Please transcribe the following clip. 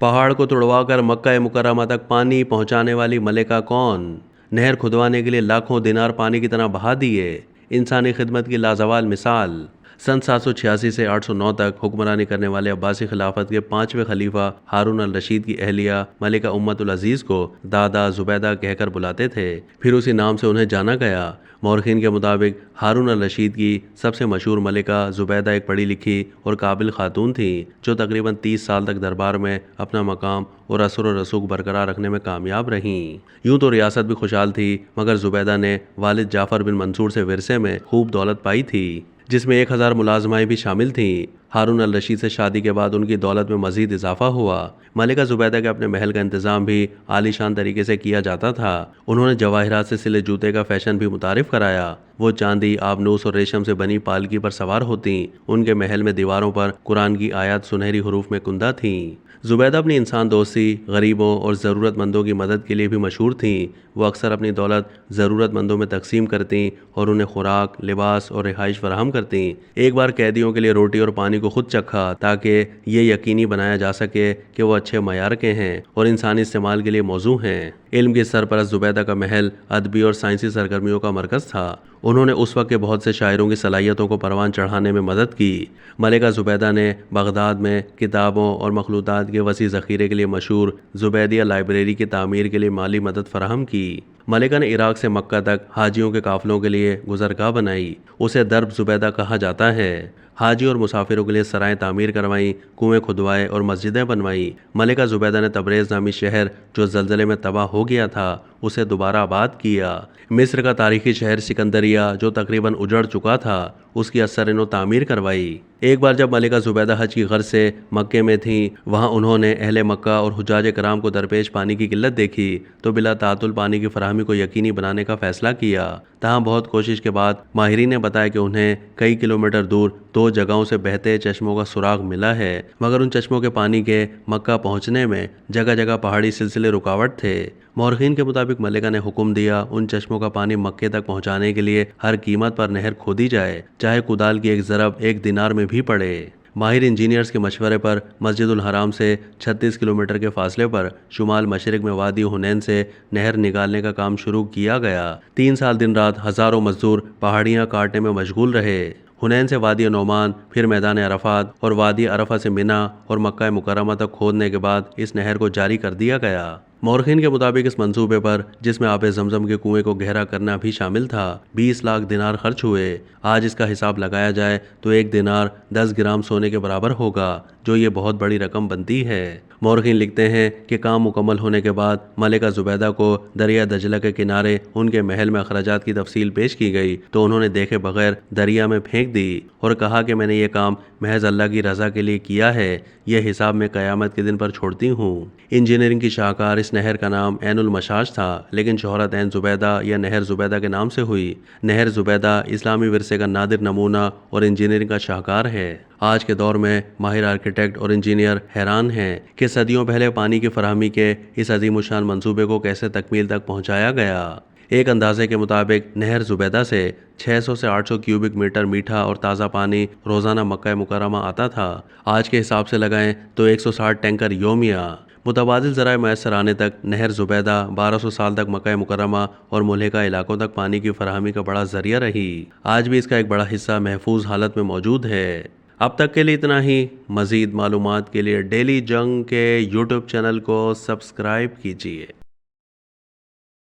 पहाड़ को तुड़वाकर मक्का मुकर्रमा तक पानी पहुंचाने वाली मलिका कौन? नहर खुदवाने के लिए लाखों दिनार पानी की तरह बहा दिए। इंसानी खिदमत की लाजवाल मिसाल। सन 786 से 809 तक हुक्मरानी करने वाले अब्बासी खिलाफत के 5वें खलीफा हारून अल रशीद की अहलिया मलिका उम्मतुल अजीज को दादा जुबैदा कहकर बुलाते थे। फिर उसी नाम से उन्हें जाना गया। मौरखीन के मुताबिक हारून अल रशीद की सबसे मशहूर मलिका जुबैदा एक पढ़ी लिखी और काबिल खातून थी जो तकरीबन 30 साल तक दरबार में अपना मकाम और असर व रसूख बरकरार रखने में कामयाब रहीं। यूं तो रियासत भी खुशहाल थी, मगर जुबैदा ने वालिद जाफ़र बिन मंसूर से विरसे में खूब दौलत पाई थी, जिसमें 1000 मुलाजमाएं भी शामिल थीं। हारून अल रशीद से शादी के बाद उनकी दौलत में मजीद इजाफा हुआ। मलिका जुबैदा के अपने महल का इंतजाम भी आलीशान तरीके से किया जाता था। उन्होंने जवाहिरात से सिले जूते का फैशन भी मुतारिफ कराया। वो चांदी, आबनूस और रेशम से बनी पालकी पर सवार होती। उनके महल में दीवारों पर कुरान की आयत सुनहरी हरूफ में कुंदा थीं। जुबैदा अपनी इंसान दोस्ती, गरीबों और ज़रूरतमंदों की मदद के लिए भी मशहूर थीं। वो अक्सर अपनी दौलत ज़रूरतमंदों में तकसीम करती और उन्हें खुराक, लिबास और रिहाइश फराहम करती। एक बार कैदियों के लिए रोटी और पानी को खुद चखा ताकि ये यकीनी बनाया जा सके कि वो अच्छे मयार के हैं और इंसानी इस्तेमाल के लिए मौजू हैं। इल्म की सरपरस्त जुबैदा का महल अदबी और साइंसी सरगर्मियों का मरकज़ था। उन्होंने उस वक्त के बहुत से शायरों की सलाहियतों को परवान चढ़ाने में मदद की। मलिका जुबैदा ने बगदाद में किताबों और मखलूतात के वसी ज़ख़ीरे के लिए मशहूर जुबैदिया लाइब्रेरी की तामीर के लिए माली मदद फराहम की। मलिका ने इराक से मक्का तक हाजियों के काफ़िलों के लिए गुज़रगाह बनाई। उसे दरब जुबैदा कहा जाता है। हाजी और मुसाफिरों के लिए सराय तामीर करवाई, कुएं खुदवाए और मस्जिदें बनवाई। मलिका जुबैदा ने तबरेज़ नामी शहर जो ज़लज़ले में तबाह हो गया था उसे दोबारा आबाद किया। मिस्र का तारीखी शहर सिकंदरिया जो तकरीबन उजड़ चुका था उसकी असर तामीर करवाई। एक बार जब मलिका जुबैदा हज की गर्ज से मक्के में थीं, वहाँ उन्होंने अहले मक्का और हुज्जाज कराम को दरपेश पानी की किल्लत देखी तो बिला तातुल पानी की फराहमी को यकीनी बनाने का फैसला किया। तहाँ बहुत कोशिश के बाद माहिरीन ने बताया कि उन्हें कई किलोमीटर दूर 2 जगहों से बहते चश्मों का सुराग मिला है, मगर उन चश्मों के पानी के मक्का पहुँचने में जगह जगह पहाड़ी सिलसिले रुकावट थे। मौरखीन के मुताबिक मलिका ने हुक्म दिया उन चश्मों का पानी मक्के तक पहुँचाने के लिए हर कीमत पर नहर खोदी जाए, चाहे कुदाल की एक ज़रब 1 दिनार में भी पड़े। माहिर इंजीनियर्स के मशवरे पर मस्जिदुल हराम से 36 किलोमीटर के फासले पर शुमाल मशरिक में वादी हुनैन से नहर निकालने का काम शुरू किया गया। 3 साल दिन रात हज़ारों मजदूर पहाड़ियाँ काटने में मशगूल रहे। हुनैन से वादी नौमान, फिर मैदान अरफात और वादी अरफा से मिना और मक्का मुकर्रमा तक खोदने के बाद इस नहर को जारी कर दिया गया। मौरखीन के मुताबिक इस मंसूबे पर, जिसमें आबे जमजम के कुएं को गहरा करना भी शामिल था, 20 लाख दिनार खर्च हुए। आज इसका हिसाब लगाया जाए तो 1 दिनार 10 ग्राम सोने के बराबर होगा, जो ये बहुत बड़ी रकम बनती है। मौरखीन लिखते हैं कि काम मुकम्मल होने के बाद मलिका जुबैदा को दरिया दजला के किनारे उनके महल में अखराजात की तफसील पेश की गई तो उन्होंने देखे बगैर दरिया में फेंक दी और कहा कि मैंने ये काम महज अल्लाह की रज़ा के लिए किया है, यह हिसाब मैं क़यामत के दिन पर छोड़ती हूँ। इंजीनियरिंग की शाहकार इस नहर का नाम ऐनुल मशाश था, लेकिन शोहरत ऐन जुबैदा या नहर जुबैदा के नाम से हुई। नहर जुबैदा इस्लामी विरसे का नादिर नमूना और इंजीनियरिंग का शाहकार है। आज के दौर में माहिर आर्किटेक्ट और इंजीनियर हैरान हैं कि सदियों पहले पानी की फराहमी के इस अजीमुशान मंसूबे को कैसे तकमील तक पहुंचाया गया। एक अंदाजे के मुताबिक नहर जुबैदा से 600 से 800 क्यूबिक मीटर मीठा और ताज़ा पानी रोज़ाना मक्का मुकर्रमा आता था। आज के हिसाब से लगाएं तो 160 टैंकर योमिया। मुतबादिल ज़राए मैसर आने तक नहर जुबैदा 1200 साल तक मक्का मुकर्रमा और मुल्हिका इलाकों तक पानी की फराहमी का बड़ा ज़रिया रही। आज भी इसका एक बड़ा हिस्सा महफूज हालत में मौजूद है। अब तक के लिए इतना ही। मज़ीद मालूमात के लिए डेली जंग के यूट्यूब चैनल को सब्सक्राइब कीजिए।